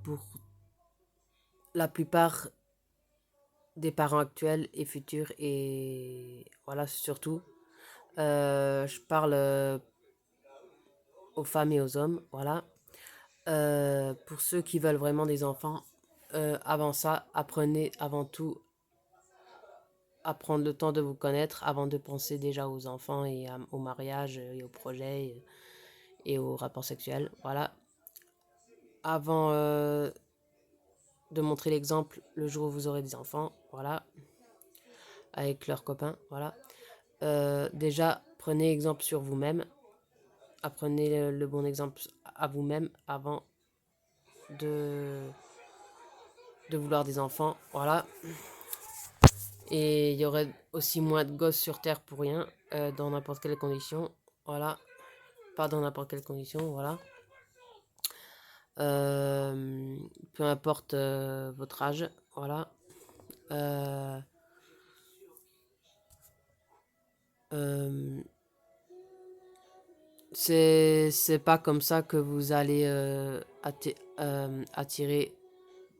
pour la plupart des parents actuels et futurs et voilà surtout. Je parle aux femmes et aux hommes, voilà. Pour ceux qui veulent vraiment des enfants, avant ça, apprenez avant tout à prendre le temps de vous connaître avant de penser déjà aux enfants et au mariage et au projet et aux rapports sexuels. Voilà. Avant de montrer l'exemple le jour où vous aurez des enfants, voilà, avec leurs copains, voilà. Déjà, prenez exemple sur vous-même. Apprenez le bon exemple à vous-même avant de, de vouloir des enfants, voilà. Et il y aurait aussi moins de gosses sur Terre pour rien, dans n'importe quelle condition, voilà. Pas dans n'importe quelle condition, voilà. Euh, Peu importe votre âge, voilà. Euh, euh, c'est pas comme ça que vous allez attirer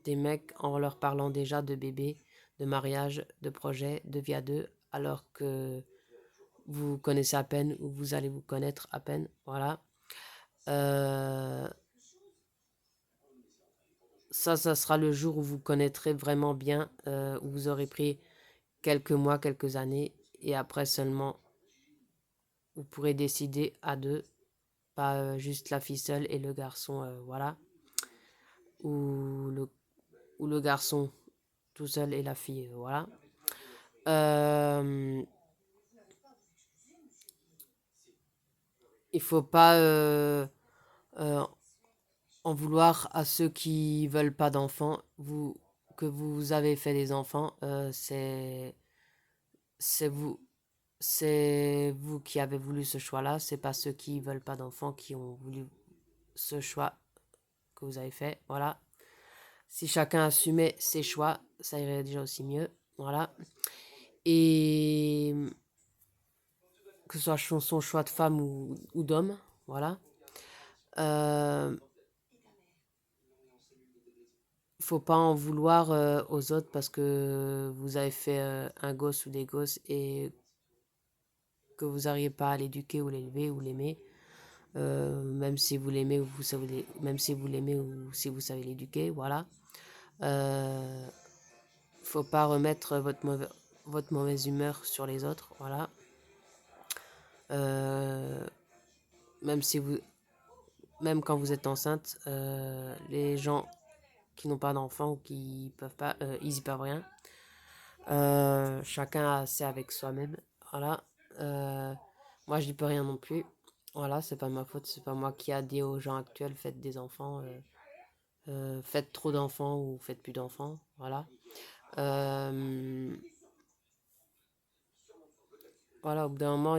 des mecs en leur parlant déjà de bébé, de mariage, de projet, de vie à deux, alors que vous connaissez à peine ou vous allez vous connaître à peine, voilà. Euh, Ça sera le jour où vous connaîtrez vraiment bien, où vous aurez pris quelques mois, quelques années, et après seulement, vous pourrez décider à deux, pas juste la fille seule et le garçon, voilà, ou le, ou le garçon tout seul et la fille, voilà. Euh, il faut pas euh, en vouloir à ceux qui veulent pas d'enfants, que vous avez fait des enfants, c'est vous c'est vous qui avez voulu ce choix-là, c'est pas ceux qui veulent pas d'enfants qui ont voulu ce choix que vous avez fait, voilà. Si chacun assumait ses choix, ça irait déjà aussi mieux, voilà. Et que ce soit son choix de femme ou d'homme, voilà. Euh, Faut pas en vouloir aux autres parce que vous avez fait un gosse ou des gosses et que vous n'arrivez pas à l'éduquer ou l'élever ou l'aimer. Même si vous l'aimez ou vous savez, même si vous l'aimez ou si vous savez l'éduquer, voilà. Euh, Faut pas remettre votre mauvaise humeur sur les autres, voilà. Euh, Même si vous, même quand vous êtes enceinte, les gens qui n'ont pas d'enfants ou qui peuvent pas, ils y peuvent rien. Chacun a assez avec soi-même, voilà. Euh, Moi, je n'y peux rien non plus. Voilà, c'est pas ma faute, c'est pas moi qui a dit aux gens actuels faites des enfants, faites trop d'enfants ou faites plus d'enfants, voilà. Euh, voilà, au bout d'un moment,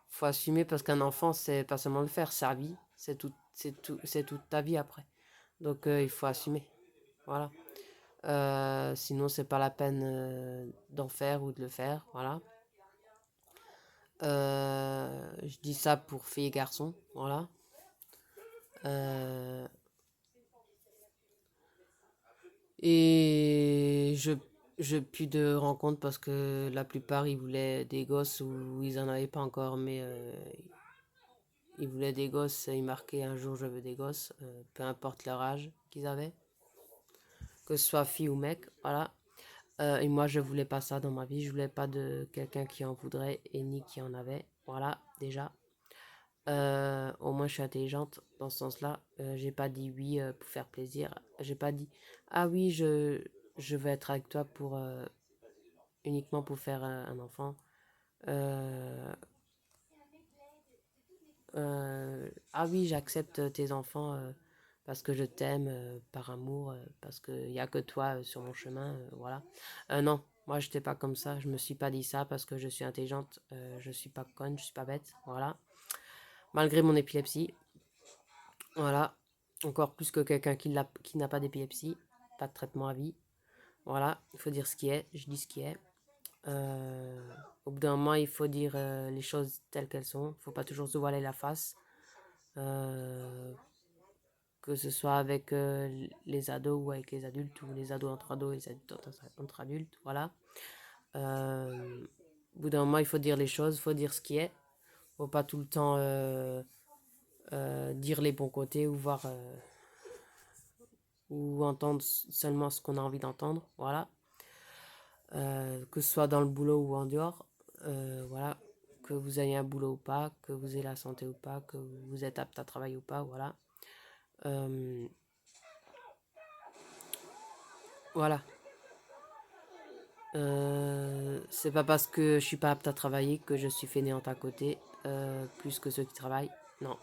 faut assumer parce qu'un enfant, c'est pas seulement le faire, c'est la vie, c'est toute ta vie après. Donc, il faut assumer, voilà. Sinon, c'est pas la peine d'en faire ou de le faire, voilà. Je dis ça pour filles et garçons, voilà. Euh, et je plus de rencontres parce que la plupart ils voulaient des gosses ou ils en avaient pas encore, mais ils voulaient des gosses. Ils marquaient un jour je veux des gosses, peu importe leur âge qu'ils avaient, que ce soit fille ou mec, voilà. Et moi je voulais pas ça dans ma vie, je voulais pas de quelqu'un qui en voudrait et ni qui en avait, voilà déjà. Au moins, je suis intelligente dans ce sens-là. J'ai pas dit oui pour faire plaisir. J'ai pas dit ah oui, je veux être avec toi pour uniquement pour faire un enfant. Euh, ah oui, j'accepte tes enfants parce que je t'aime par amour, parce qu'il y a que toi sur mon chemin, voilà. Non, moi, je n'étais pas comme ça. Je me suis pas dit ça parce que je suis intelligente. Je suis pas conne, je suis pas bête, voilà. Malgré mon épilepsie. Voilà. Encore plus que quelqu'un qui n'a pas d'épilepsie, pas de traitement à vie. Voilà, il faut dire ce qui est, je dis ce qui est. Euh, Au bout d'un moment, il faut dire les choses telles qu'elles sont. Il ne faut pas toujours se voiler la face. Euh, que ce soit avec les ados ou avec les adultes, ou les ados et les adultes entre adultes, voilà. Au bout d'un moment, il faut dire les choses, il faut dire ce qui est. Faut pas tout le temps dire les bons côtés ou voir ou entendre seulement ce qu'on a envie d'entendre, voilà. Que ce soit dans le boulot ou en dehors, voilà. Que vous ayez un boulot ou pas, que vous ayez la santé ou pas, que vous êtes apte à travailler ou pas, voilà. Euh, voilà. C'est pas parce que je suis pas apte à travailler que je suis fainéante à côté, plus que ceux qui travaillent. Non,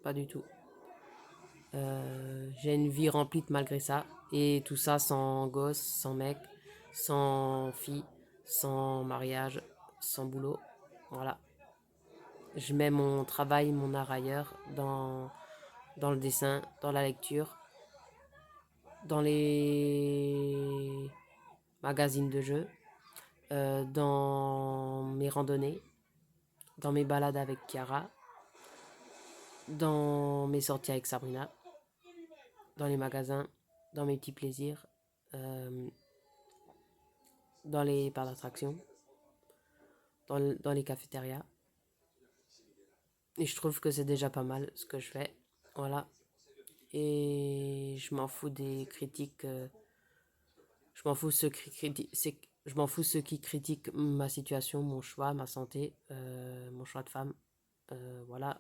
pas du tout. J'ai une vie remplie malgré ça. Et tout ça sans gosse, sans mec, sans fille, sans mariage, sans boulot. Voilà. Je mets mon travail, mon art ailleurs, dans le dessin, dans la lecture, dans les magazines de jeux, dans mes randonnées, dans mes balades avec Chiara, dans mes sorties avec Sabrina, dans les magasins, dans mes petits plaisirs, euh, dans les parcs d'attraction, dans les cafétérias. Et je trouve que c'est déjà pas mal ce que je fais. Voilà. Et je m'en fous des critiques. Je m'en fous ceux qui critiquent. Je m'en fous ceux qui critiquent ma situation, mon choix, ma santé, mon choix de femme. Voilà.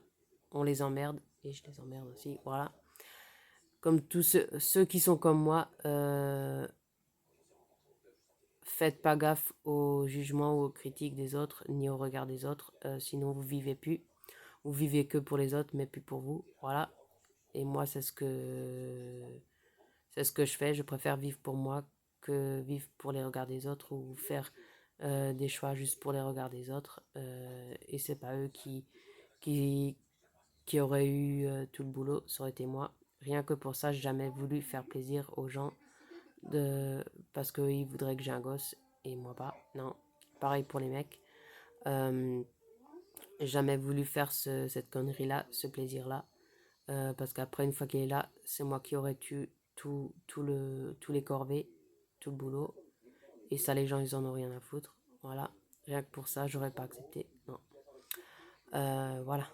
On les emmerde et je les emmerde aussi. Voilà. Comme tous ceux qui sont comme moi, faites pas gaffe aux jugements ou aux critiques des autres, ni au regard des autres, sinon vous vivez plus. Vous vivez que pour les autres, mais plus pour vous. Voilà. Et moi, c'est ce que je fais. Je préfère vivre pour moi que vivre pour les regards des autres ou faire des choix juste pour les regards des autres. Et c'est pas eux qui, qui auraient eu tout le boulot, ça aurait été moi. Rien que pour ça, j'ai jamais voulu faire plaisir aux gens parce qu'ils voudraient que j'ai un gosse et moi pas. Non. Pareil pour les mecs. Euh, j'ai jamais voulu faire cette connerie-là, ce plaisir-là. Parce qu'après, une fois qu'il est là, c'est moi qui aurais eu tous les corvées, tout le boulot. Et ça, les gens, ils en ont rien à foutre. Voilà. Rien que pour ça, j'aurais pas accepté. Non. Voilà.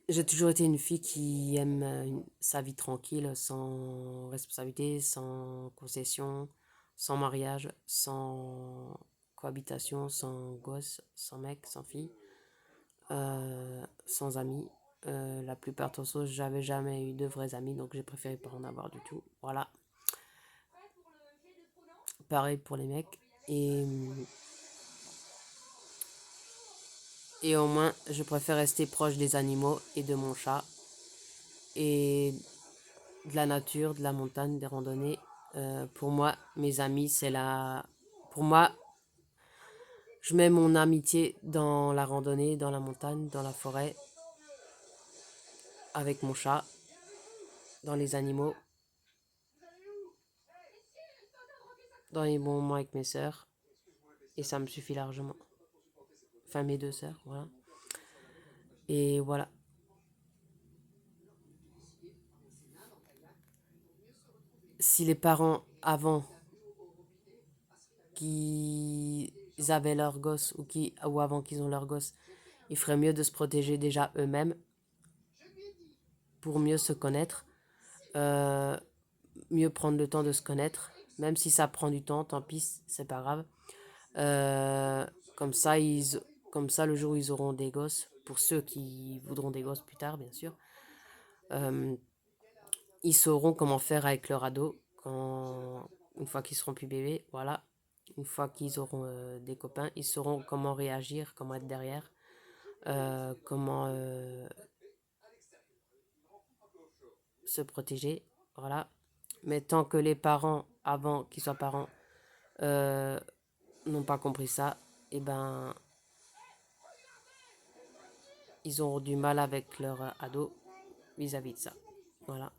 J'ai toujours été une fille qui aime sa vie tranquille, sans responsabilité, sans concession, sans mariage, sans cohabitation, sans gosse, sans mec, sans fille, sans amis. La plupart d'entre eux, j'avais jamais eu de vrais amis, donc j'ai préféré pas en avoir du tout. Voilà. Pareil pour les mecs. Et au moins, je préfère rester proche des animaux et de mon chat et de la nature, de la montagne, des randonnées. Pour moi, mes amis, c'est la. Pour moi, je mets mon amitié dans la randonnée, dans la montagne, dans la forêt, avec mon chat, dans les animaux, dans les bons moments avec mes sœurs. Et ça me suffit largement. Enfin, mes deux sœurs, voilà. Et voilà. Si les parents, avant qu'ils avaient leur gosse ou avant qu'ils ont leur gosse, il ferait mieux de se protéger déjà eux-mêmes pour mieux se connaître, euh, mieux prendre le temps de se connaître, même si ça prend du temps, tant pis, c'est pas grave. Euh, comme ça, comme ça, le jour où ils auront des gosses, pour ceux qui voudront des gosses plus tard, bien sûr, euh, ils sauront comment faire avec leur ado une fois qu'ils seront plus bébés, voilà. Une fois qu'ils auront des copains, ils sauront comment réagir, comment être derrière, comment se protéger, voilà. Mais tant que les parents, avant qu'ils soient parents, euh, n'ont pas compris ça, et ben, ils auront du mal avec leur ado vis-à-vis de ça. Voilà.